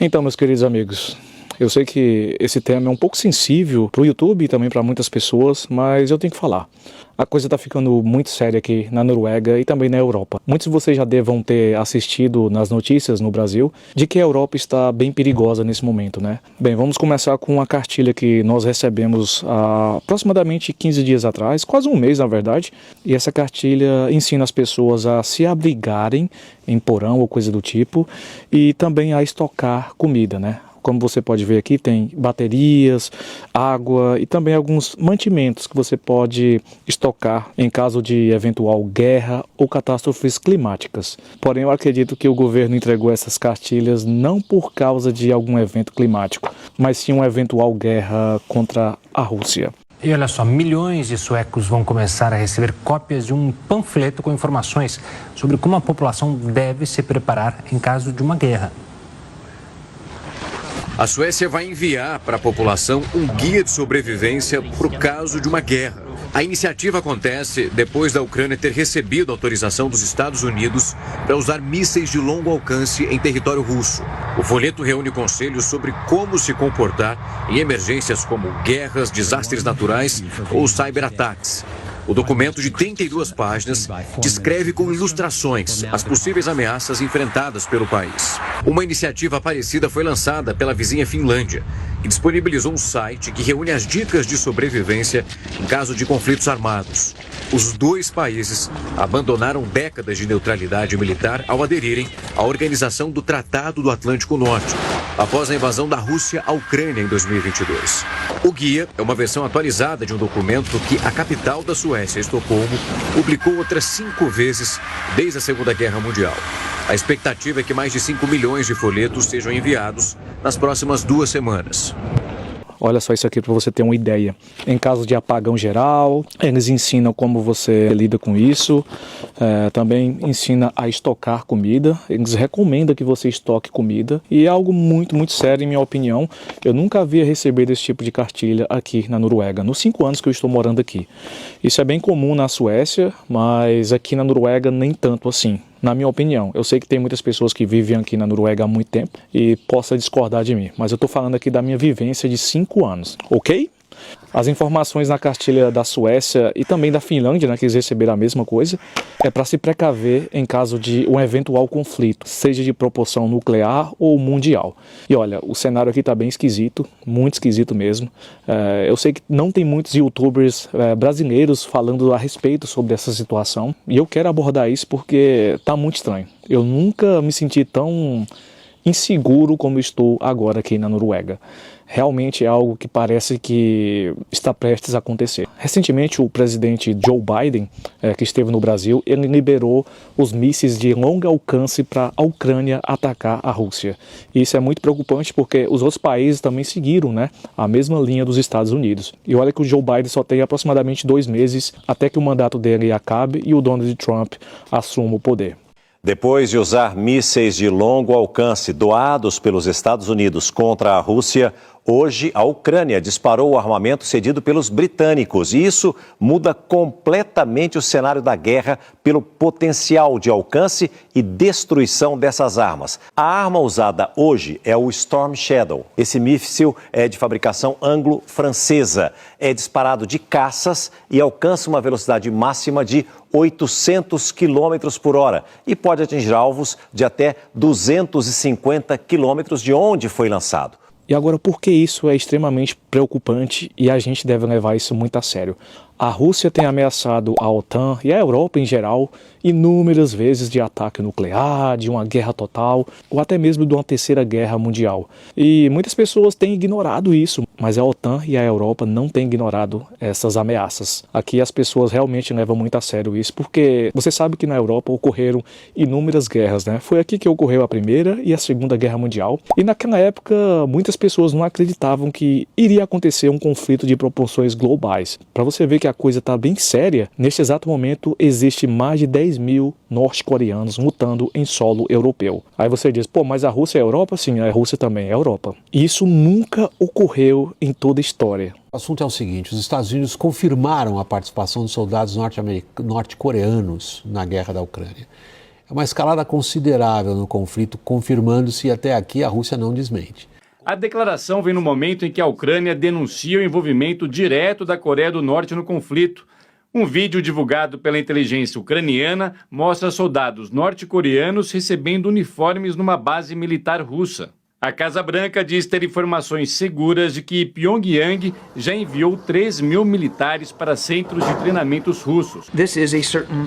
Então, meus queridos amigos, eu sei que esse tema é um pouco sensível para o YouTube e também para muitas pessoas, mas eu tenho que falar. A coisa está ficando muito séria aqui na Noruega e também na Europa. Muitos de vocês já devam ter assistido nas notícias no Brasil de que a Europa está bem perigosa nesse momento, né? Bem, vamos começar com uma cartilha que nós recebemos há aproximadamente 15 dias atrás, quase um mês na verdade, e essa cartilha ensina as pessoas a se abrigarem em porão ou coisa do tipo e também a estocar comida, né? Como você pode ver aqui, tem baterias, água e também alguns mantimentos que você pode estocar em caso de eventual guerra ou catástrofes climáticas. Porém, eu acredito que o governo entregou essas cartilhas não por causa de algum evento climático, mas sim uma eventual guerra contra a Rússia. E olha só, milhões de suecos vão começar a receber cópias de um panfleto com informações sobre como a população deve se preparar em caso de uma guerra. A Suécia vai enviar para a população um guia de sobrevivência para o caso de uma guerra. A iniciativa acontece depois da Ucrânia ter recebido autorização dos Estados Unidos para usar mísseis de longo alcance em território russo. O folheto reúne conselhos sobre como se comportar em emergências como guerras, desastres naturais ou cyberataques. O documento de 32 páginas descreve com ilustrações as possíveis ameaças enfrentadas pelo país. Uma iniciativa parecida foi lançada pela vizinha Finlândia, que disponibilizou um site que reúne as dicas de sobrevivência em caso de conflitos armados. Os dois países abandonaram décadas de neutralidade militar ao aderirem à Organização do Tratado do Atlântico Norte, após a invasão da Rússia à Ucrânia em 2022. O guia é uma versão atualizada de um documento que a capital da Suécia, Estocolmo, publicou outras 5 vezes desde a Segunda Guerra Mundial. A expectativa é que mais de 5 milhões de folhetos sejam enviados nas próximas 2 semanas. Olha só isso aqui para você ter uma ideia. Em caso de apagão geral, eles ensinam como você lida com isso. Também ensina a estocar comida. Eles recomendam que você estoque comida. E é algo muito, muito sério, em minha opinião. Eu nunca havia recebido esse tipo de cartilha aqui na Noruega, nos 5 anos que eu estou morando aqui. Isso é bem comum na Suécia, mas aqui na Noruega nem tanto assim. Na minha opinião, eu sei que tem muitas pessoas que vivem aqui na Noruega há muito tempo e possa discordar de mim, mas eu estou falando aqui da minha vivência de 5 anos, ok? As informações na cartilha da Suécia e também da Finlândia, né, que eles receberam a mesma coisa, é para se precaver em caso de um eventual conflito, seja de proporção nuclear ou mundial. E olha, o cenário aqui está bem esquisito, muito esquisito mesmo. Eu sei que não tem muitos youtubers brasileiros falando a respeito sobre essa situação, e eu quero abordar isso porque está muito estranho. Eu nunca me senti tão inseguro como estou agora aqui na Noruega. Realmente é algo que parece que está prestes a acontecer. Recentemente, o presidente Joe Biden, que esteve no Brasil, ele liberou os mísseis de longo alcance para a Ucrânia atacar a Rússia. E isso é muito preocupante porque os outros países também seguiram, né, a mesma linha dos Estados Unidos. E olha que o Joe Biden só tem aproximadamente 2 meses até que o mandato dele acabe e o Donald Trump assuma o poder. Depois de usar mísseis de longo alcance doados pelos Estados Unidos contra a Rússia, hoje a Ucrânia disparou o armamento cedido pelos britânicos. E isso muda completamente o cenário da guerra pelo potencial de alcance e destruição dessas armas. A arma usada hoje é o Storm Shadow. Esse míssil é de fabricação anglo-francesa. É disparado de caças e alcança uma velocidade máxima de 800 km por hora e pode atingir alvos de até 250 km de onde foi lançado. E agora, por que isso é extremamente preocupante e a gente deve levar isso muito a sério? A Rússia tem ameaçado a OTAN e a Europa em geral inúmeras vezes de ataque nuclear, de uma guerra total ou até mesmo de uma terceira guerra mundial. E muitas pessoas têm ignorado isso, mas a OTAN e a Europa não têm ignorado essas ameaças. Aqui as pessoas realmente levam muito a sério isso, porque você sabe que na Europa ocorreram inúmeras guerras, né? Foi aqui que ocorreu a Primeira e a Segunda Guerra Mundial. E naquela época muitas pessoas não acreditavam que iria acontecer um conflito de proporções globais. Para você ver que a coisa está bem séria, neste exato momento existe mais de 10 mil norte-coreanos lutando em solo europeu. Aí você diz, pô, mas a Rússia é a Europa? Sim, a Rússia também é a Europa. E isso nunca ocorreu em toda a história. O assunto é o seguinte, os Estados Unidos confirmaram a participação de soldados norte-coreanos na guerra da Ucrânia. É uma escalada considerável no conflito, confirmando-se até aqui, a Rússia não desmente. A declaração vem no momento em que a Ucrânia denuncia o envolvimento direto da Coreia do Norte no conflito. Um vídeo divulgado pela inteligência ucraniana mostra soldados norte-coreanos recebendo uniformes numa base militar russa. A Casa Branca diz ter informações seguras de que Pyongyang já enviou 3.000 militares para centros de treinamentos russos. This is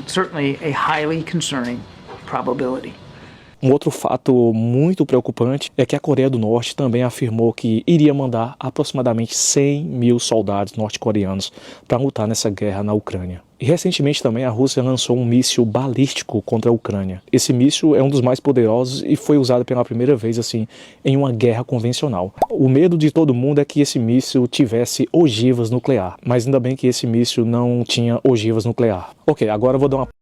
certainly a highly concerning probability. Um outro fato muito preocupante é que a Coreia do Norte também afirmou que iria mandar aproximadamente 100 mil soldados norte-coreanos para lutar nessa guerra na Ucrânia. E recentemente também a Rússia lançou um míssil balístico contra a Ucrânia. Esse míssil é um dos mais poderosos e foi usado pela primeira vez assim em uma guerra convencional. O medo de todo mundo é que esse míssil tivesse ogivas nucleares, mas ainda bem que esse míssil não tinha ogivas nucleares. Ok, agora eu vou dar uma